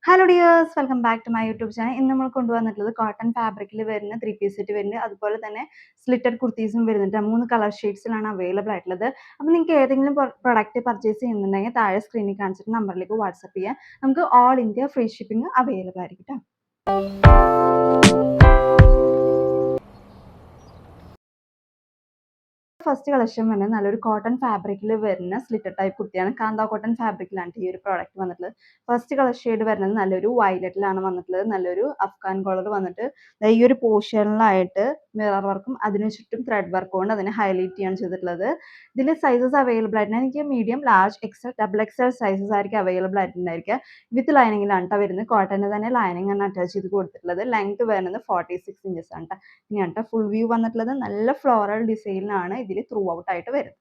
Hello dears, welcome back to my YouTube channel. ഇന്ന് നമ്മൾ കൊണ്ടുവന്നിട്ടുള്ളത് കോട്ടൺ ഫാബ്രിക്കിൽ വരുന്ന 3 പീസ് സെറ്റ് വരുന്നുണ്ട്. അതുപോലെ തന്നെ സ്ലിറ്റഡ് കുർത്തീസും വരുന്നുണ്ട്. 3 കളർ ഷെയ്ഡ്സിലാണ് അവൈലബിൾ ആയിട്ടുള്ളത്. അപ്പോൾ നിങ്ങൾക്ക് ഏതെങ്കിലും പ്രൊഡക്റ്റ് പർച്ചേസ് ചെയ്യുന്നുണ്ടെങ്കിൽ താഴെ സ്ക്രീനിൽ കാണിച്ചിട്ട് നമ്പറിലേക്ക് വാട്സപ്പ് ചെയ്യാം. നമുക്ക് all India free shipping available ആയിരിക്കും ട്ടോ. ഫസ്റ്റ് കളക്ഷൻ വരുന്നത് നല്ലൊരു കോട്ടൺ ഫാബ്രിക്കിൽ വരുന്ന സ്ലിറ്റഡ് ടൈപ്പ് കുർത്തിയാണ്. കാന്ത കോട്ടൺ ഫാബ്രിക്കിലാണ് ഈ ഒരു പ്രോഡക്റ്റ് വന്നിട്ടുള്ളത്. ഫസ്റ്റ് കളർ ഷെയ്ഡ് വരുന്നത് നല്ലൊരു വയലറ്റിലാണ് വന്നിട്ടുള്ളത്. നല്ലൊരു അഫ്ഗാൻ കോളർ വന്നിട്ട് ഈ ഒരു പോർഷനിലായിട്ട് മിറർ വർക്കും അതിന് ചുറ്റും ത്രെഡ് വർക്കും കൊണ്ട് അതിനെ ഹൈലൈറ്റ് ചെയ്യാണ് ചെയ്തിട്ടുള്ളത്. ഇതിൽ സൈസസ് അവൈലബിൾ ആയിട്ടുണ്ട്. എനിക്ക് medium, large, XL, double XL sizes ആയിരിക്കും അവൈലബിൾ ആയിട്ടുണ്ടായിരിക്കുക. വിത്ത് ലൈനിങ്ങിലാണ് കേട്ടോ വരുന്നത്. കോട്ടൻ്റെ തന്നെ ലൈനിങ് ആണ് അറ്റാച്ച് ചെയ്ത് കൊടുത്തിട്ടുള്ളത്. ലെങ്ത് വരുന്നത് 46 ഇഞ്ചസ് ആണ് കേട്ടോ. ഇനിയാണ് കേട്ടോ ഫുൾ വ്യൂ വന്നിട്ടുള്ളത്. നല്ല ഫ്ലോറൽ ഡിസൈനിലാണ് ഇതിൽ ത്രൂ ഔട്ട് ആയിട്ട് വരുന്നത്.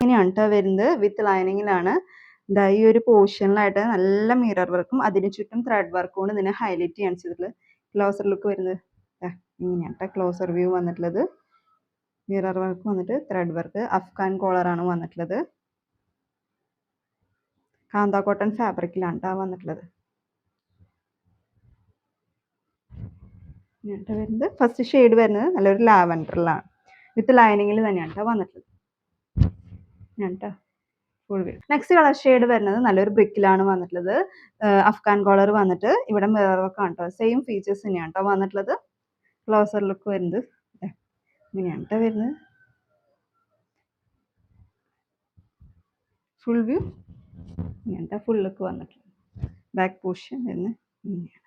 ഇങ്ങനെയാണ് കേട്ടോ വരുന്നത്. വിത്ത് ലൈനിങ്ങിലാണ്. ഈ ഒരു പോർഷനിലായിട്ട് നല്ല മിറർ വർക്കും അതിന് ചുറ്റും ത്രെഡ് വർക്കും കൊണ്ട് ഇതിനെ ഹൈലൈറ്റ് ചെയ്യാണ് ചെയ്തിട്ടുള്ളത്. ക്ലോസർ ലുക്ക് വരുന്നത് ഇങ്ങനെയാണ് കേട്ടോ ക്ലോസർ വ്യൂ വന്നിട്ടുള്ളത്. മിറർ വർക്ക് വന്നിട്ട് ത്രെഡ് വർക്ക്, അഫ്ഗാൻ കോളറാണ് വന്നിട്ടുള്ളത്. കാന്ത കോട്ടൺ ഫാബ്രിക്കിലാണ് കേട്ടോ വന്നിട്ടുള്ളത്. ഇങ്ങനത്തെ വരുന്നത് ഫസ്റ്റ് ഷെയ്ഡ് വരുന്നത് നല്ലൊരു ലാവൻഡറിലാണ്. വിത്ത് ലൈനിങ്ങിൽ തന്നെയാണ് കേട്ടോ വന്നിട്ടുള്ളത്. കേട്ടോ full view. Next colour shade വരുന്നത് നല്ലൊരു ബ്രിക്കിലാണ് വന്നിട്ടുള്ളത്. അഫ്ഗാൻ കോളർ വന്നിട്ട് ഇവിടെ മിറർ വർക്ക് ആണ് കേട്ടോ. സെയിം ഫീച്ചേഴ്സ് തന്നെയാണ് കേട്ടോ വന്നിട്ടുള്ളത്. ക്ലോസർ ലുക്ക് വരുന്നത് ഇങ്ങനെയാണ് കേട്ടോ വരുന്നത്. ഫുൾ വ്യൂ ഇങ്ങനത്തെ ഫുൾ ലുക്ക് വന്നിട്ടുള്ളത്. ബാക്ക് പോർഷൻ വരുന്നത് ഇങ്ങനെയാണ്.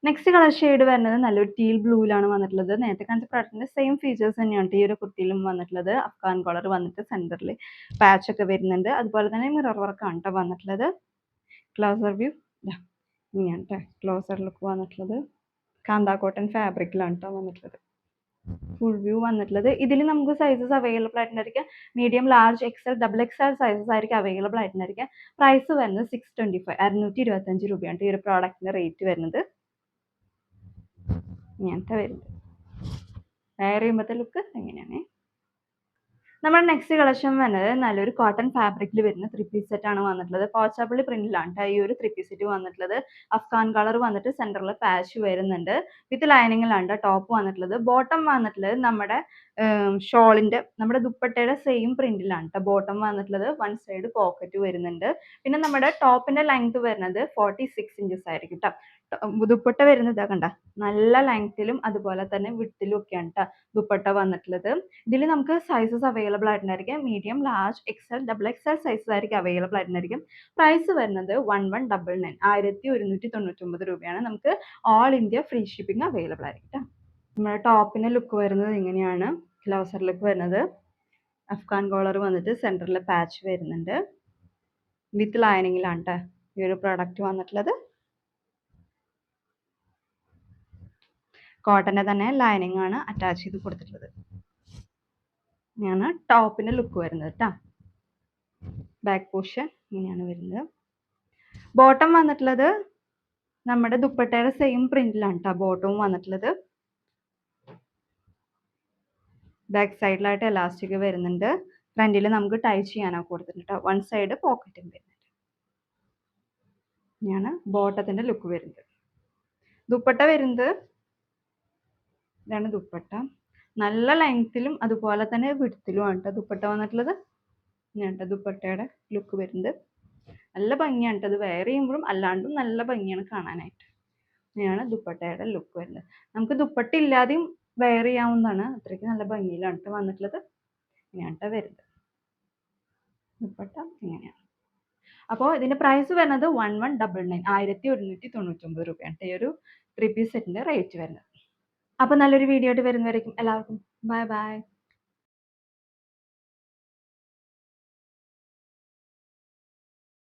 നെക്സ്റ്റ് കളർ ഷെയ്ഡ് വരുന്നത് നല്ലൊരു ടീൽ ബ്ലൂവിലാണ് വന്നിട്ടുള്ളത്. നേരത്തെ കാണിച്ച പ്രോഡക്റ്റിന്റെ സെയിം ഫീച്ചേഴ്സ് തന്നെയാണ് ഈ ഒരു കുർത്തിയിലും വന്നിട്ടുള്ളത്. അഫ്ഗാൻ കോളർ വന്നിട്ട് സെന്ററിൽ പാച്ച് ഒക്കെ വരുന്നുണ്ട്. അതുപോലെ തന്നെ മിറർ വർക്കാണ് കേട്ടോ വന്നിട്ടുള്ളത്. ക്ലോസർ വ്യൂ ഇങ്ങനെയാണ് കേട്ടോ ക്ലോസർ ലുക്ക് വന്നിട്ടുള്ളത്. കാന്ത കോട്ടൺ ഫാബ്രിക്കിലാണ് കേട്ടോ വന്നിട്ടുള്ളത്. ഫുൾ വ്യൂ വന്നിട്ടുള്ളത്. ഇതിൽ നമുക്ക് സൈസസ് അവൈലബിൾ ആയിട്ടുണ്ടായിരിക്കുക. Medium, large, XL, double XL sizes ആയിരിക്കും അവൈലബിൾ ആയിട്ടുണ്ടായിരിക്കുക. പ്രൈസ് വരുന്നത് 625 625 രൂപയാണ് ഈ ഒരു പ്രോഡക്റ്റിന്റെ റേറ്റ് വരുന്നത്. ഇങ്ങനത്തെ വരുന്നത്. വെയർ ചെയ്യുമ്പോഴത്തെ ലുക്ക് എങ്ങനെയാണ്. നമ്മുടെ നെക്സ്റ്റ് കളക്ഷൻ വരുന്നത് നല്ലൊരു കോട്ടൺ ഫാബ്രിക്കിൽ വരുന്ന 3 പീസ് സെറ്റ് ആണ് വന്നിട്ടുള്ളത്. പോച്ചാപ്പള്ളി പ്രിന്റിലാണ് ഈ ഒരു 3 പീസ് സെറ്റ് വന്നിട്ടുള്ളത്. അഫ്ഗാൻ കളർ വന്നിട്ട് സെന്ററിൽ പാച്ച് വരുന്നുണ്ട്. വിത്ത് ലൈനിങ്ങിലാണ് ടോപ്പ് വന്നിട്ടുള്ളത്. ബോട്ടം വന്നിട്ടുള്ളത് നമ്മുടെ ഷോളിന്റെ നമ്മുടെ ദുപ്പട്ടയുടെ സെയിം പ്രിന്റിലാണ് കേട്ടോ ബോട്ടം വന്നിട്ടുള്ളത്. വൺ സൈഡ് പോക്കറ്റ് വരുന്നുണ്ട്. പിന്നെ നമ്മുടെ ടോപ്പിന്റെ ലെങ്ത് വരുന്നത് 46 ഇഞ്ചസ് ആയിരിക്കും കേട്ടോ. ദുപ്പട്ട വരുന്നത് കണ്ട നല്ല ലെങ്ത്തിലും അതുപോലെ തന്നെ വിട്ടിലും ഒക്കെയാണ് കേട്ടോ ദുപ്പട്ട വന്നിട്ടുള്ളത്. ഇതിൽ നമുക്ക് സൈസസ് അവൈലബിൾ ആയിട്ടുണ്ടായിരിക്കും. Medium, large, XL, double XL sizes ആയിരിക്കും അവൈലബിൾ ആയിട്ടുണ്ടായിരിക്കും. പ്രൈസ് വരുന്നത് 1199 1199 രൂപയാണ്. നമുക്ക് all India free shipping available ആയിരിക്കും കേട്ടോ. നമ്മുടെ ടോപ്പിന്റെ ലുക്ക് വരുന്നത് ഇങ്ങനെയാണ്. ക്ലോസർ ലുക്ക് വരുന്നത് അഫ്ഗാൻ കോളർ വന്നിട്ട് സെന്ററിൽ പാച്ച് വരുന്നുണ്ട്. വിത്ത് ലൈനിങ്ങിലാണ് കേട്ടോ ഈ ഒരു പ്രോഡക്റ്റ് വന്നിട്ടുള്ളത്. കോട്ടന്റെ തന്നെ ലൈനിങ് ആണ് അറ്റാച്ച് ചെയ്ത് കൊടുത്തിട്ടുള്ളത്. ഇങ്ങനെയാണ് ടോപ്പിന്റെ ലുക്ക് വരുന്നത് കേട്ടോ. ബാക്ക് പോർഷൻ ഇങ്ങനെയാണ് വരുന്നത്. ബോട്ടം വന്നിട്ടുള്ളത് നമ്മുടെ ദുപ്പട്ടയുടെ സെയിം പ്രിന്റിലാണ് കേട്ടോ ബോട്ടവും വന്നിട്ടുള്ളത്. ബാക്ക് സൈഡിലായിട്ട് എലാസ്റ്റിക് വരുന്നുണ്ട്. ഫ്രണ്ടിൽ നമുക്ക് ടൈ ചെയ്യാനൊക്കെ കൊടുത്തിട്ടുണ്ട്. വൺ സൈഡ് പോക്കറ്റും വരുന്നുണ്ട്. ഇങ്ങനെയാണ് ബോട്ടത്തിന്റെ ലുക്ക് വരുന്നത്. ദുപ്പട്ട വരുന്നത് ഇതാണ് ദുപ്പട്ട. നല്ല ലെങ്ത്തിലും അതുപോലെ തന്നെ വിഡ്ത്തിലുമാണ് കേട്ടോ ദുപ്പട്ട വന്നിട്ടുള്ളത്. ഇങ്ങനെയാണ് ദുപ്പട്ടയുടെ ലുക്ക് വരുന്നത്. നല്ല ഭംഗിയാണ് കേട്ടോ. അത് വെയർ ചെയ്യുമ്പോഴും അല്ലാണ്ടും നല്ല ഭംഗിയാണ് കാണാനായിട്ട്. ഇങ്ങനെയാണ് ദുപ്പട്ടയുടെ ലുക്ക് വരുന്നത്. നമുക്ക് ദുപ്പട്ട ഇല്ലാതെയും വെയർ ചെയ്യാവുന്നതാണ്. അത്രയ്ക്ക് നല്ല ഭംഗിയിലാണ് കേട്ടോ വന്നിട്ടുള്ളത്. ഇങ്ങനെയാണ് വരുന്നത് ദുപ്പട്ട ഇങ്ങനെയാണ്. അപ്പോൾ ഇതിന്റെ പ്രൈസ് വരുന്നത് 1199 1199 രൂപയാണ് ഈ ഒരു 3 പീസ് സെറ്റിന്റെ റേറ്റ് വരുന്നത്. അപ്പോൾ നല്ലൊരു വീഡിയോ ആയിട്ട് വരുന്നവരേക്കും എല്ലാവർക്കും ബൈ ബൈ.